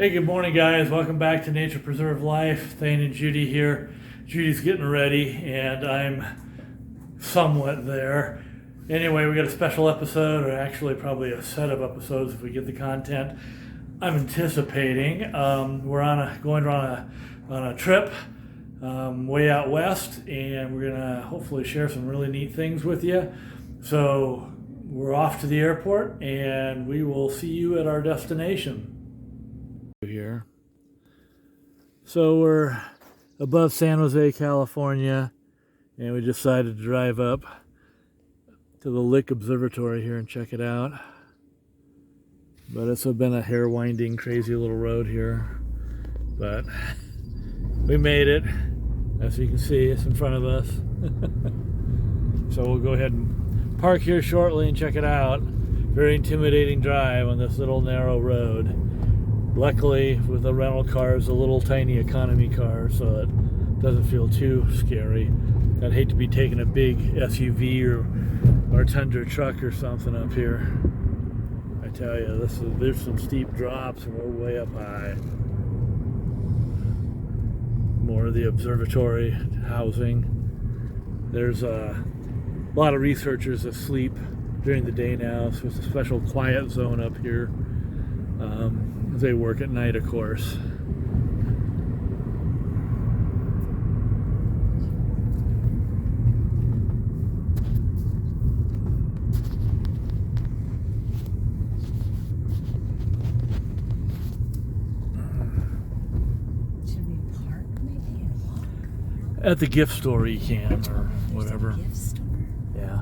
Hey, good morning, guys. Welcome back to Nature Preserve Life. Thane and Judy here. Judy's getting ready, and I'm somewhat there. Anyway, we got a special episode, or actually probably a set of episodes if we get the content. I'm anticipating. We're going on a trip way out west, and we're gonna hopefully share some really neat things with you. So we're off to the airport, and we will see you at our destination. Here. So we're above San Jose, California, and we decided to drive up to the Lick Observatory here and check it out. But it's been a hair-winding, crazy little road here. But we made it. As you can see, it's in front of us. So we'll go ahead and park here shortly and check it out. Very intimidating drive on this little narrow road. Luckily, with the rental car, it's a little tiny economy car, so it doesn't feel too scary. I'd hate to be taking a big SUV or Tundra truck or something up here. I tell you, there's some steep drops, and we're way up high. More of the observatory housing. There's a lot of researchers asleep during the day now, so it's a special quiet zone up here. They work at night, of course. Should we park maybe and walk? At the gift store you can, or whatever. Gift store. Yeah.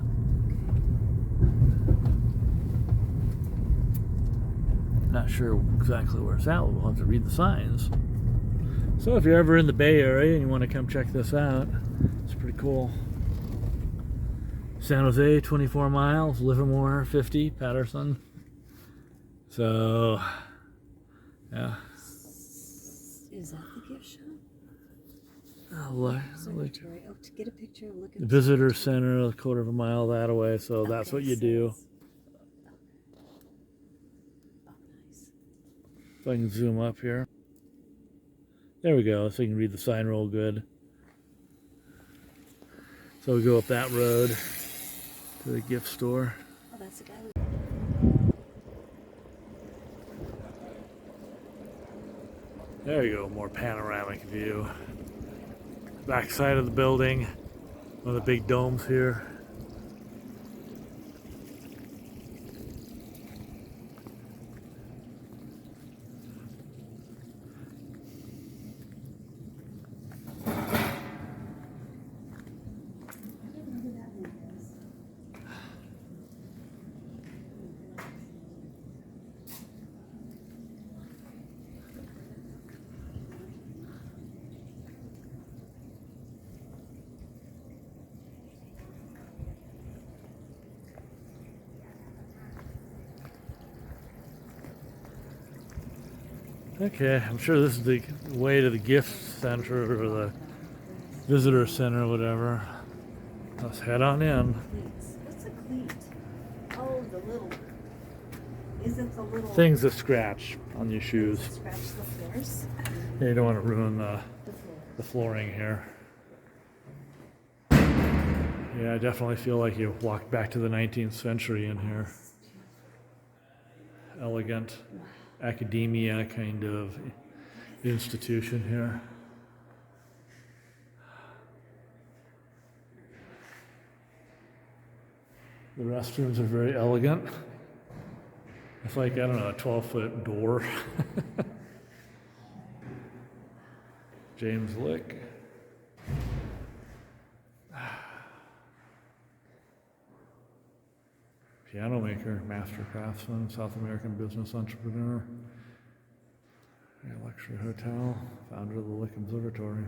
Not sure exactly where it's at. We'll have to read the signs. So if you're ever in the Bay Area and you want to come check this out, it's pretty cool. San Jose, 24 miles. Livermore, 50. Patterson. So, yeah. Is that the gift shop? Observatory. Oh, to get a picture and look at The visitor center, a quarter of a mile that way. So that's what you do. So I can zoom up here. There we go, so you can read the sign real good. So we go up that road to the gift store. Oh, that's the guy. There you go, more panoramic view. Back side of the building, one of the big domes here. Okay, I'm sure this is the way to the gift center or the visitor center or whatever. Let's head on in. What's a cleat? Oh, the little. Is it the little Things that scratch on your shoes. scratch the floors? Yeah, you don't want to ruin The floor. the flooring here. Yeah, I definitely feel like you walked back to the 19th century in here. Elegant academia kind of institution here. The restrooms are very elegant. It's like, I don't know, a 12-foot door. James Lick. Piano maker, master craftsman, South American business entrepreneur. Luxury hotel, founder of the Lick Observatory.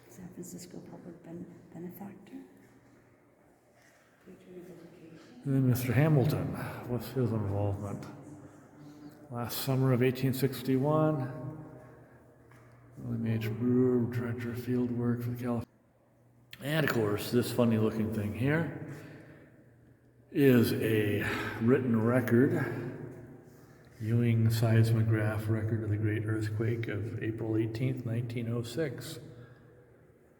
San Francisco public benefactor. And then Mr. Hamilton, what's his involvement? Last summer of 1861, really major brewer, director of field work for the California. And of course, this funny looking thing here is a written record Ewing seismograph record of the Great Earthquake of April 18th, 1906.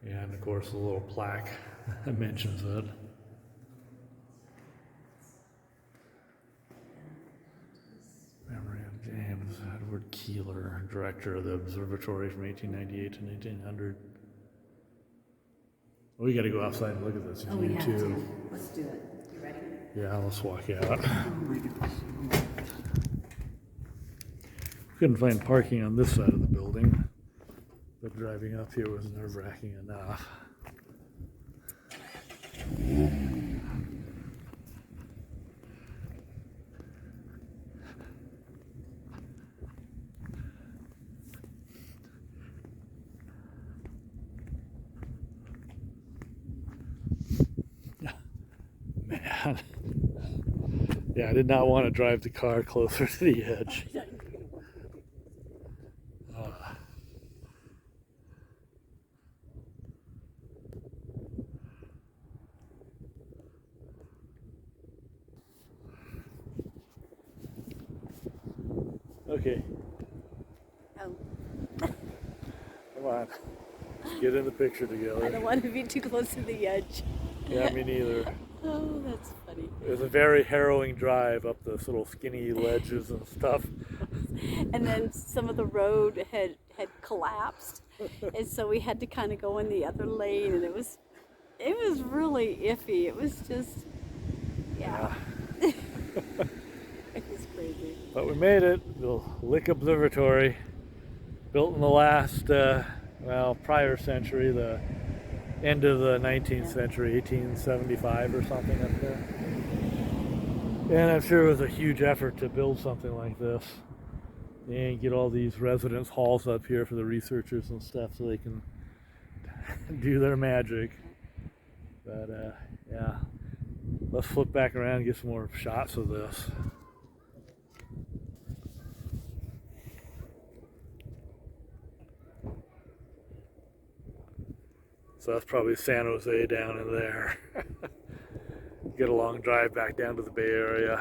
Yeah, and of course the little plaque that mentions it. Memory of James Edward Keeler, director of the observatory from 1898 to 1900. We got to go outside and look at this. Oh, we have to. Let's do it. You ready? Yeah, let's walk out. Couldn't find parking on this side of the building, but driving up here was nerve-wracking enough. Man. Yeah, I did not want to drive the car closer to the edge. Okay. Oh. Come on. Let's get in the picture together. I don't want to be too close to the edge. Yeah, me neither. Oh, that's funny. It was a very harrowing drive up those little skinny ledges and stuff. And then some of the road had collapsed, and so we had to kind of go in the other lane, and it was really iffy. It was just, yeah. It was crazy. But we made it. The Lick Observatory, built in the last, prior century, the end of the 19th century, 1875 or something up there. And I'm sure it was a huge effort to build something like this. And get all these residence halls up here for the researchers and stuff so they can do their magic. But yeah, let's flip back around and get some more shots of this. So that's probably San Jose down in there. Get a long drive back down to the Bay Area.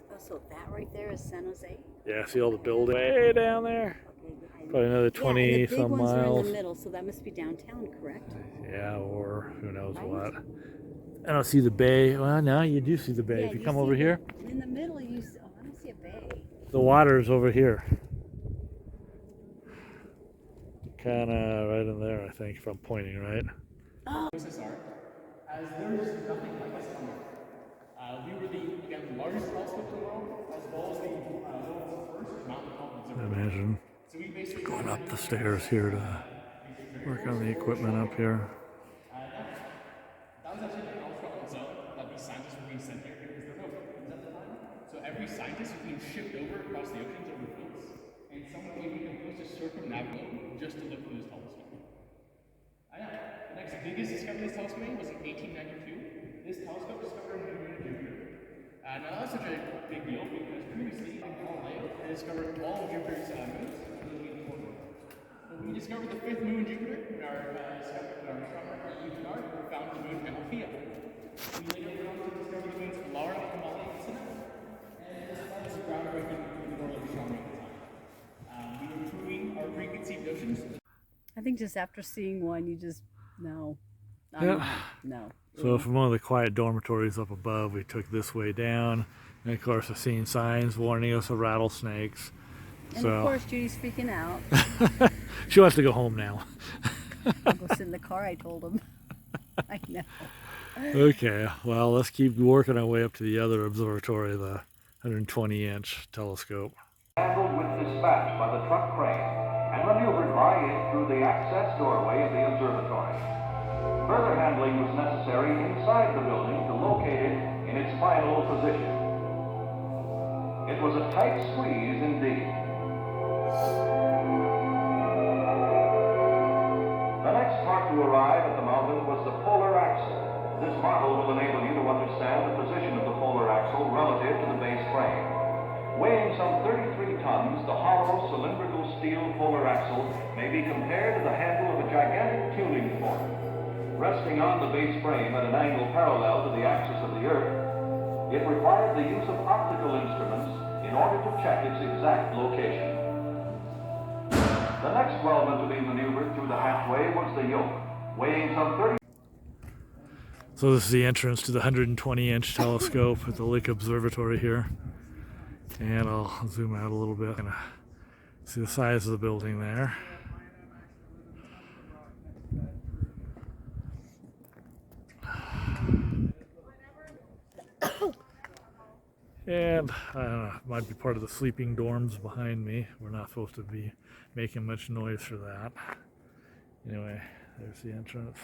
Oh, so that right there is San Jose? Yeah, see all the buildings way down there? Okay, Probably another 20 some the big ones are in miles. the middle, so that must be downtown, correct? Yeah, or who knows Right. what. I don't see the bay. Well, now you do see the bay. Yeah, If you you come see over here, And in the middle, I don't see a bay. the water's over here. Kind of right in there, I think, if I'm pointing right. USSR, as there is nothing like us on Earth. We were the largest telescope in the world, as well as the world's first mountain observatory. Imagine So we basically going up the stairs here to work on the equipment up here. that was actually the alpha on its own that these scientists were being sent here because there were no planes at the time. So every scientist was being shipped over across the oceans over boats, and someone even proposed to circumnavigate just to look through this telescope. The next biggest discovery this telescope made was in 1892. This telescope discovered a new moon Jupiter. Now that was such a big deal because previously in Galileo they discovered all of Jupiter's moons, including the fourth one. When we discovered the fifth moon Jupiter in our astronomer Bernard, we found the moon Amalthea. We later went on to discover the moons Laura, Kamali, and Sinna. And this was groundbreaking in the world of astronomy at the time. We were proving our preconceived notions. I think just after seeing one, you just, no. No. So from one of the quiet dormitories up above, we took this way down. And of course, I've seen signs warning us of rattlesnakes. And of course, Judy's freaking out. She wants to go home now. I'll go sit in the car, I told him. I know. Okay, well, let's keep working our way up to the other observatory, the 120-inch telescope. Handled with dispatch by the truck crane and maneuvered by it through the access doorway of the observatory. Further handling was necessary inside the building to locate it in its final position. It was a tight squeeze indeed. The next part to arrive at the mountain was the polar axle. This model will enable you to understand the position of the polar axle relative to the base frame. Weighing some 33 tons, the hollow cylindrical steel polar axle may be compared to the handle of a gigantic tuning fork. Resting on the base frame at an angle parallel to the axis of the Earth, it required the use of optical instruments in order to check its exact location. The next weldment to be maneuvered through the hatchway was the yoke, weighing some 30. So this is the entrance to the 120-inch telescope at the Lake Observatory here. And I'll zoom out a little bit and see the size of the building there. And I don't know, it might be part of the sleeping dorms behind me. We're not supposed to be making much noise for that. Anyway, there's the entrance.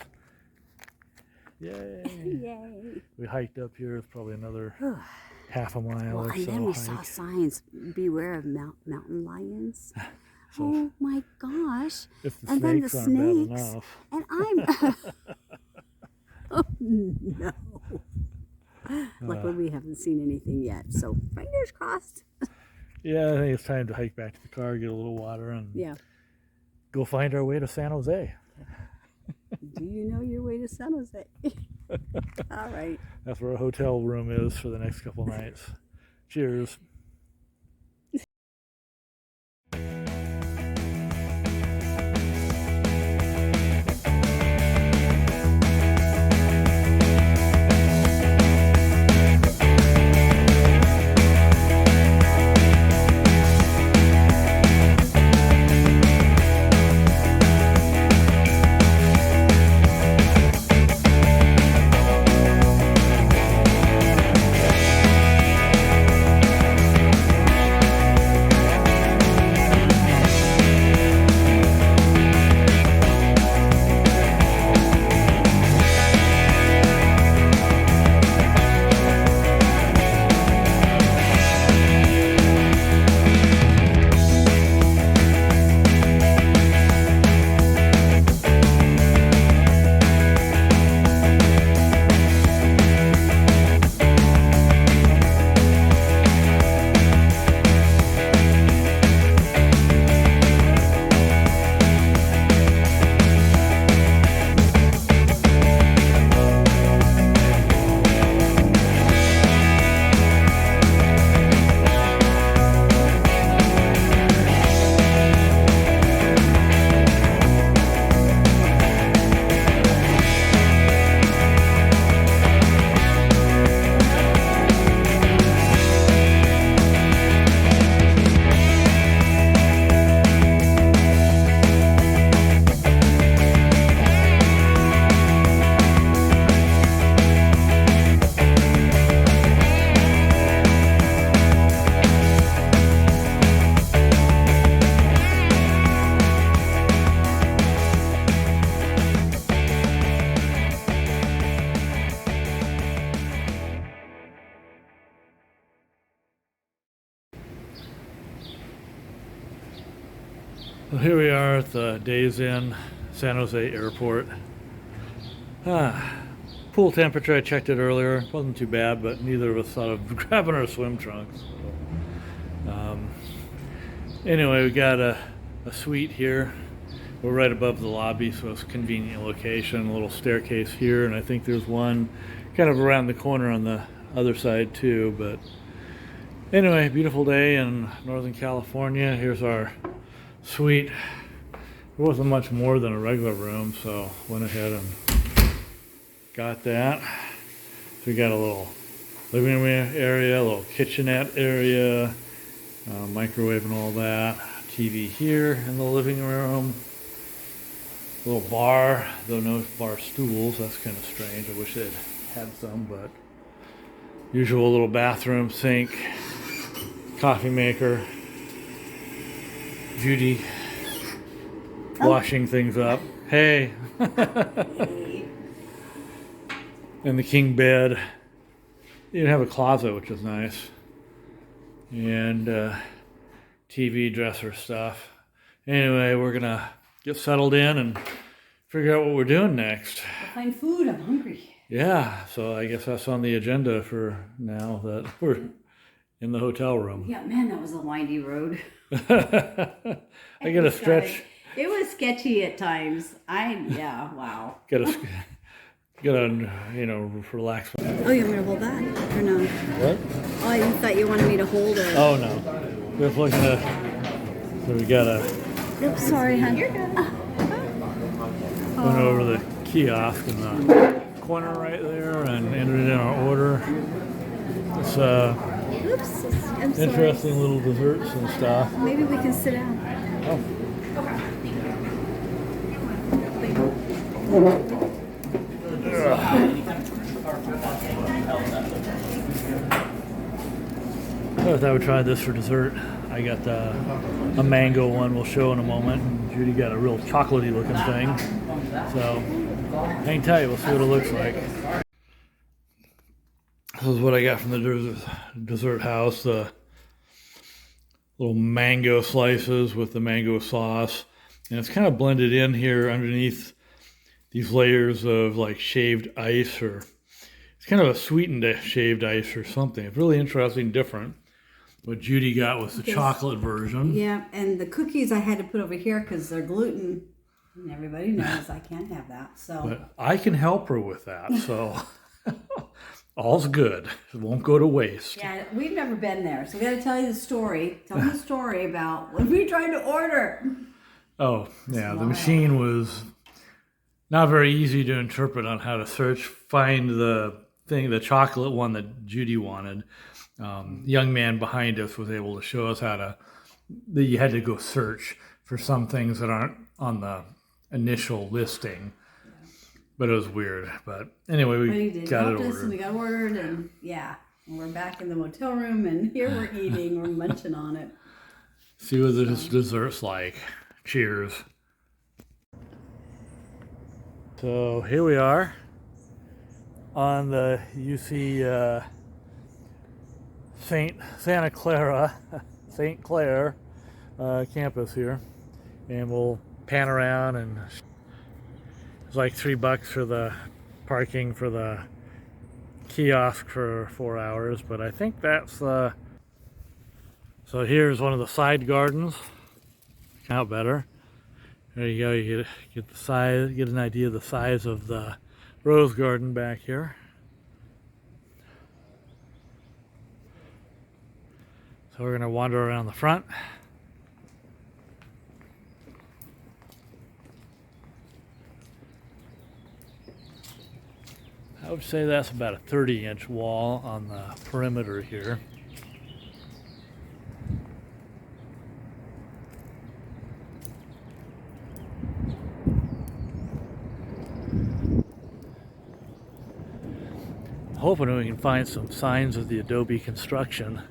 Yay! Yay. We hiked up here. It's probably another half a mile Well, or and so. then we saw signs, beware of mountain lions. So oh my gosh. if the And then the snakes aren't bad snakes. enough. And I'm... oh, no. Luckily, we haven't seen anything yet, so fingers crossed. Yeah, I think it's time to hike back to the car, get a little water, and Yeah. go find our way to San Jose. Do you know your way to San Jose? All right. That's where our hotel room is for the next couple nights. Cheers. Well, here we are at the Days Inn San Jose Airport. Pool temperature, I checked it earlier. Wasn't too bad, but neither of us thought of grabbing our swim trunks. So, anyway, we got a suite here. We're right above the lobby, so it's a convenient location. A little staircase here, and I think there's one kind of around the corner on the other side too. But anyway, beautiful day in Northern California. Here's our suite. It wasn't much more than a regular room, so went ahead and got that. So we got a little living room area, a little kitchenette area, microwave and all that. TV here in the living room. A little bar, though no bar stools. That's kind of strange. I wish they'd had some, but usual little bathroom, sink, coffee maker. Judy washing things up. Hey. And the king bed. You have a closet, which is nice. And TV, dresser stuff. Anyway, we're going to get settled in and figure out what we're doing next. Find food. I'm hungry. Yeah, so I guess that's on the agenda for now that we're in the hotel room. Yeah, man, that was a windy road. I got to stretch. It was sketchy at times. Wow. Got to gotta, you know, relax. Oh, you want me to hold that? Or no? What? Oh, I thought you wanted me to hold it. Oh no. We're looking at. So we gotta. Oops, sorry, hon. You're good. Went over the kiosk in the corner right there and entered in our order. It's Oops, I'm sorry. interesting little desserts and stuff. Maybe we can sit down. Oh. I thought I would try this for dessert. I got a mango one we'll show in a moment. Judy got a real chocolatey looking thing. So hang tight, we'll see what it looks like. This is what I got from the dessert house. The little mango slices with the mango sauce. And it's kind of blended in here underneath these layers of like shaved ice, or it's kind of a sweetened shaved ice or something. It's really interesting, different. What Judy got was the chocolate version. Yeah, and the cookies I had to put over here because they're gluten. And everybody knows I can't have that. So But I can help her with that, so all's good. It won't go to waste. yeah, we've never been there, so we got to tell you the story. Tell me the story about when we tried to order. Oh, yeah, the machine was not very easy to interpret on how to search, find the chocolate one that Judy wanted. Young man behind us was able to show us that you had to go search for some things that aren't on the initial listing. But it was weird. But anyway, we got it ordered. And we got ordered, and yeah, and we're back in the motel room, and here we're eating, we're munching on it. See what this dessert's like. Cheers. So here we are on the UC St. Clair campus here, and we'll pan around, and it's like $3 for the parking for the kiosk for 4 hours, but I think that's so here's one of the side gardens. Out better. There you go. You get the size, get an idea of the size of the rose garden back here. So we're going to wander around the front. I would say that's about a 30-inch wall on the perimeter here. Hoping we can find some signs of the Adobe construction.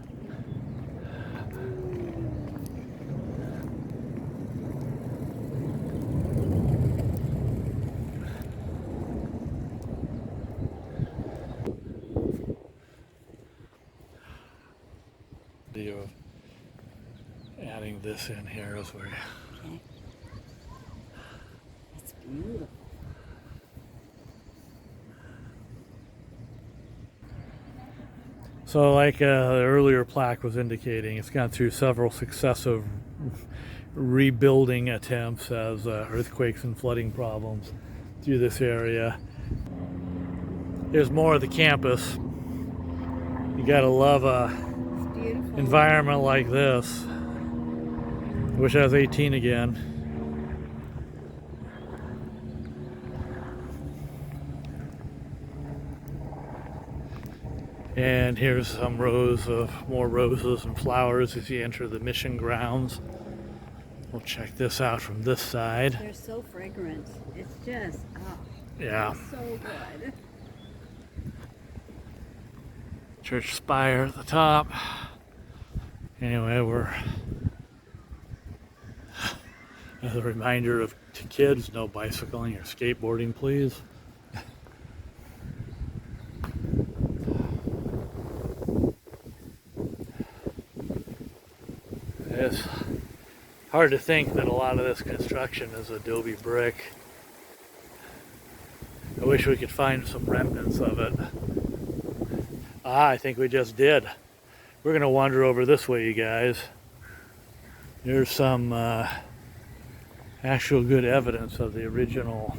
Video of adding this in here as we're. Okay. That's beautiful. So like the earlier plaque was indicating, it's gone through several successive rebuilding attempts as earthquakes and flooding problems through this area. Here's more of the campus. You gotta love a environment like this. I wish I was 18 again. And here's some rows of more roses and flowers as you enter the mission grounds. We'll check this out from this side. They're so fragrant. It's just, yeah. it's so good. Church spire at the top. Anyway, we're as a reminder to kids, no bicycling or skateboarding, please. It's hard to think that a lot of this construction is Adobe brick. I wish we could find some remnants of it. I think we just did. We're going to wander over this way, you guys. There's some actual good evidence of the original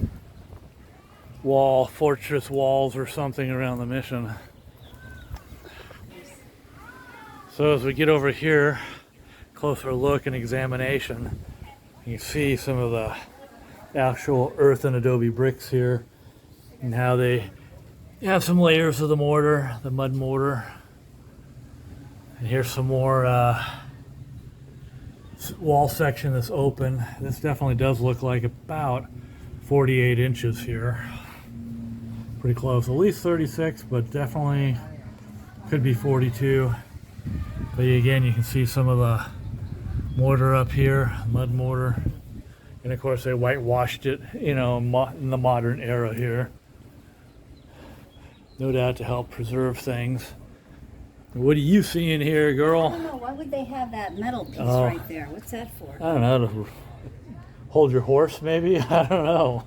fortress walls or something around the mission. So as we get over here, closer look and examination, you can see some of the actual earth and adobe bricks here and how they have some layers of the mortar, the mud mortar. And here's some more wall section that's open. This definitely does look like about 48 inches here. Pretty close, at least 36, but definitely could be 42. But again, you can see some of the mortar up here, mud mortar. And of course they whitewashed it, you know, in the modern era here. No doubt to help preserve things. What are you seeing here, girl? I don't know. Why would they have that metal piece right there? What's that for? I don't know, to hold your horse maybe? I don't know.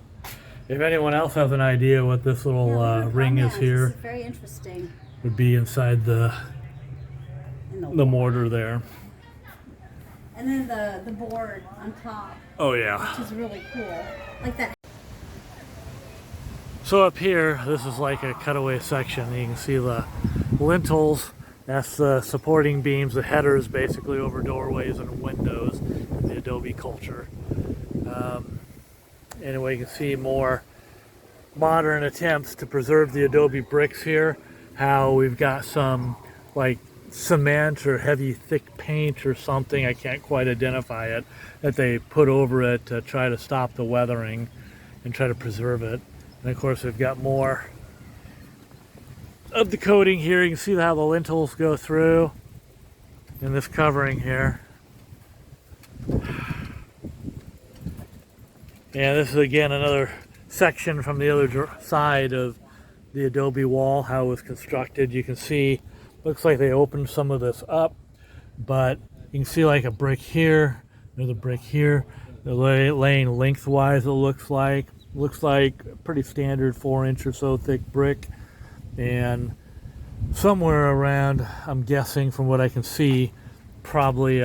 If anyone else has an idea what this little ring is here, This is very interesting. would be inside the mortar there. And then the board on top, Oh yeah. which is really cool. Like that. So up here, this is like a cutaway section. You can see the lintels. That's the supporting beams, the headers basically over doorways and windows in the Adobe culture. Anyway, you can see more modern attempts to preserve the Adobe bricks here. How we've got some like cement or heavy thick paint or something, I can't quite identify it, that they put over it to try to stop the weathering and try to preserve it. And of course we've got more of the coating here. You can see how the lintels go through in this covering here. And this is again another section from the other side of the Adobe wall, how it was constructed. You can see, looks like they opened some of this up, but you can see like a brick here, there's a brick here. They're laying lengthwise, it looks like. Looks like pretty standard 4-inch or so thick brick. And somewhere around, I'm guessing from what I can see, probably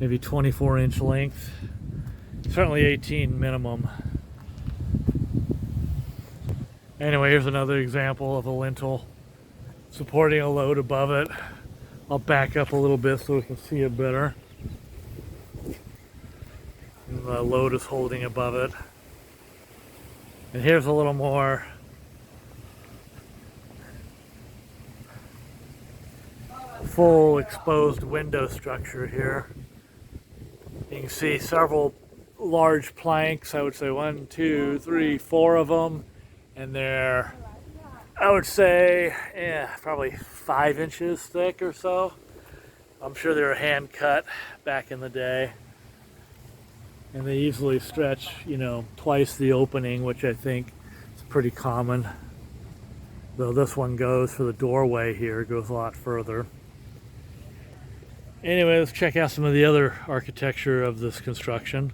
maybe 24-inch length. Certainly 18 minimum. Anyway, here's another example of a lintel supporting a load above it. I'll back up a little bit so we can see it better. And the load is holding above it. And here's a little more full exposed window structure here. You can see several large planks. I would say 1, 2, 3, 4 of them. And they're, I would say, probably 5 inches thick or so. I'm sure they were hand cut back in the day. And they easily stretch, you know, twice the opening, which I think is pretty common. Though this one goes for the doorway here, it goes a lot further. Anyway, let's check out some of the other architecture of this construction.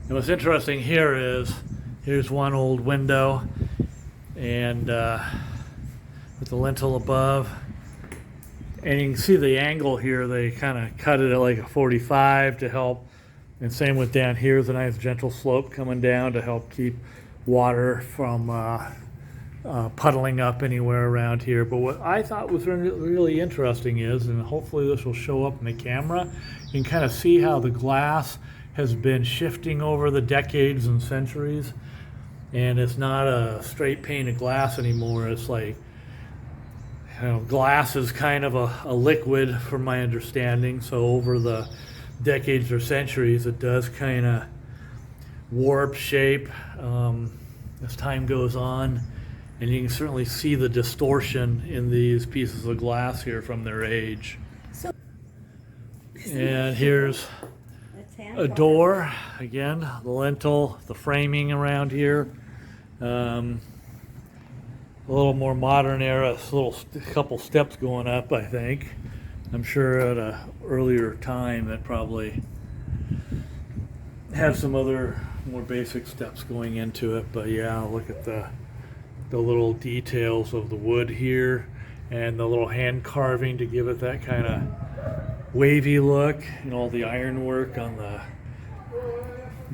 And what's interesting here is, here's one old window, and with the lintel above. And you can see the angle here, they kind of cut it at like a 45 to help. And same with down here, there's a nice gentle slope coming down to help keep water from puddling up anywhere around here. But what I thought was really interesting is, and hopefully this will show up in the camera, you can kind of see how the glass has been shifting over the decades and centuries. And it's not a straight pane of glass anymore. It's like, you know, glass is kind of a liquid from my understanding. So over the decades or centuries, it does kind of warp shape as time goes on, and you can certainly see the distortion in these pieces of glass here from their age. And here's a door again, the lintel, the framing around here, a little more modern era, couple steps going up, I think. I'm sure at an earlier time it probably had some other more basic steps going into it, but yeah, look at the little details of the wood here and the little hand carving to give it that kind of wavy look, and all the ironwork on the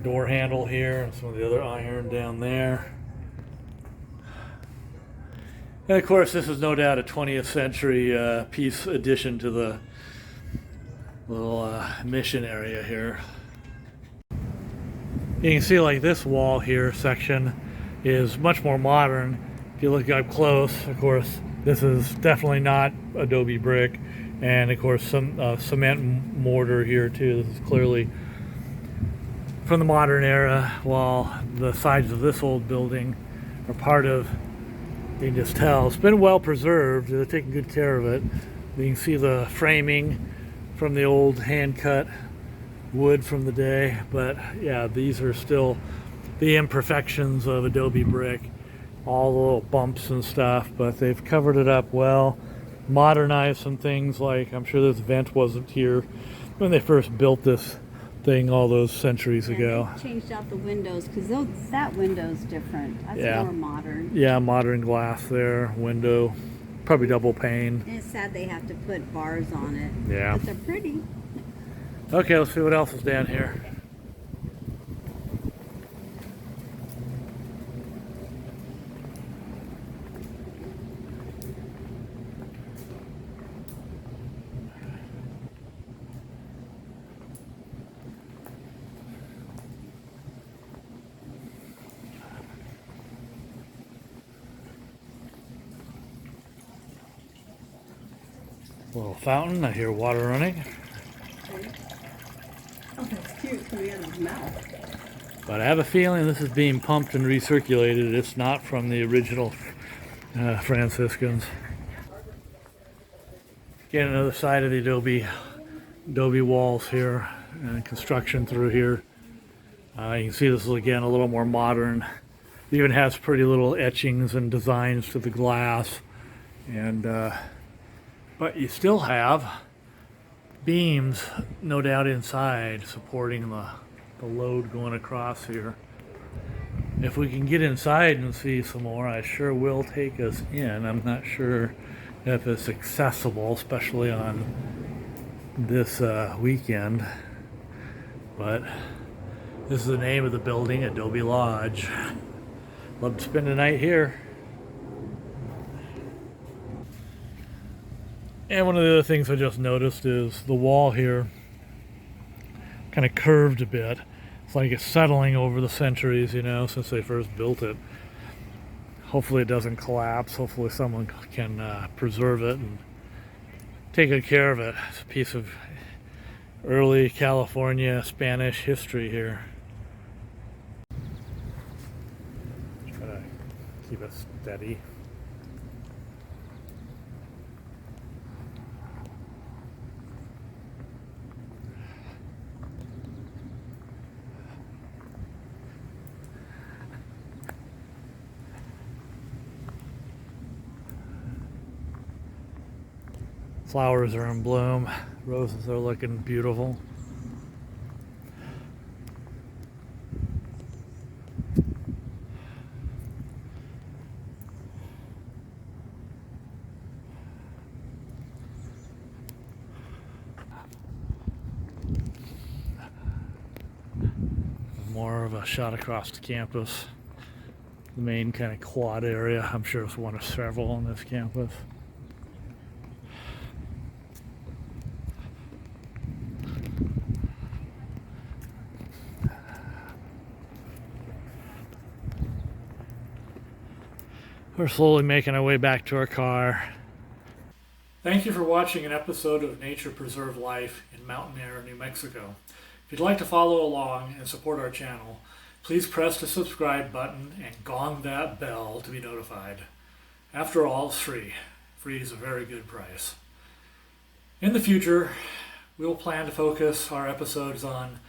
door handle here and some of the other iron down there. And of course, this is no doubt a 20th century piece addition to the little mission area here. You can see like this wall here section is much more modern. If you look up close, of course, this is definitely not Adobe brick, and of course some cement mortar here too. This is clearly from the modern era, while the sides of this old building are part of, you can just tell, it's been well preserved. They're taking good care of it. You can see the framing from the old hand-cut wood from the day, but yeah, these are still the imperfections of Adobe brick, all the little bumps and stuff, but they've covered it up well, modernized some things, like I'm sure this vent wasn't here when they first built this thing all those centuries ago. They changed out the windows because that window's different. That's Yeah. more modern. Yeah, modern glass there, window, probably double pane. And it's sad they have to put bars on it. Yeah. But they're pretty. Okay, let's see what else is down here. Little fountain, I hear water running. Oh, that's cute coming out of his mouth. But I have a feeling this is being pumped and recirculated. It's not from the original Franciscans. Again, another side of the Adobe walls here, and construction through here. You can see this is again a little more modern. It even has pretty little etchings and designs to the glass, and but you still have beams, no doubt, inside supporting the load going across here. If we can get inside and see some more, I sure will take us in. I'm not sure if it's accessible, especially on this weekend, but this is the name of the building, Adobe Lodge. Love to spend the night here. And one of the other things I just noticed is the wall here kind of curved a bit. It's like it's settling over the centuries, you know, since they first built it. Hopefully it doesn't collapse. Hopefully someone can preserve it and take good care of it. It's a piece of early California Spanish history here. Try to keep it steady. Flowers are in bloom. Roses are looking beautiful. More of a shot across the campus. The main kind of quad area. I'm sure it's one of several on this campus. We're slowly making our way back to our car. Thank you for watching an episode of Nature Preserve Life in Mountain Air, New Mexico. If you'd like to follow along and support our channel, please press the subscribe button and gong that bell to be notified. After all, it's free. Free is a very good price. In the future, we will plan to focus our episodes on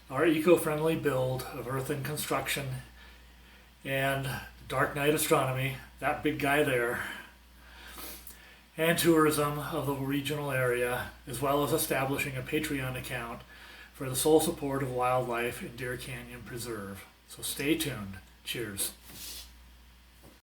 our eco-friendly build of earthen construction and Dark Night Astronomy, that big guy there, and tourism of the regional area, as well as establishing a Patreon account for the sole support of wildlife in Deer Canyon Preserve. So stay tuned. Cheers.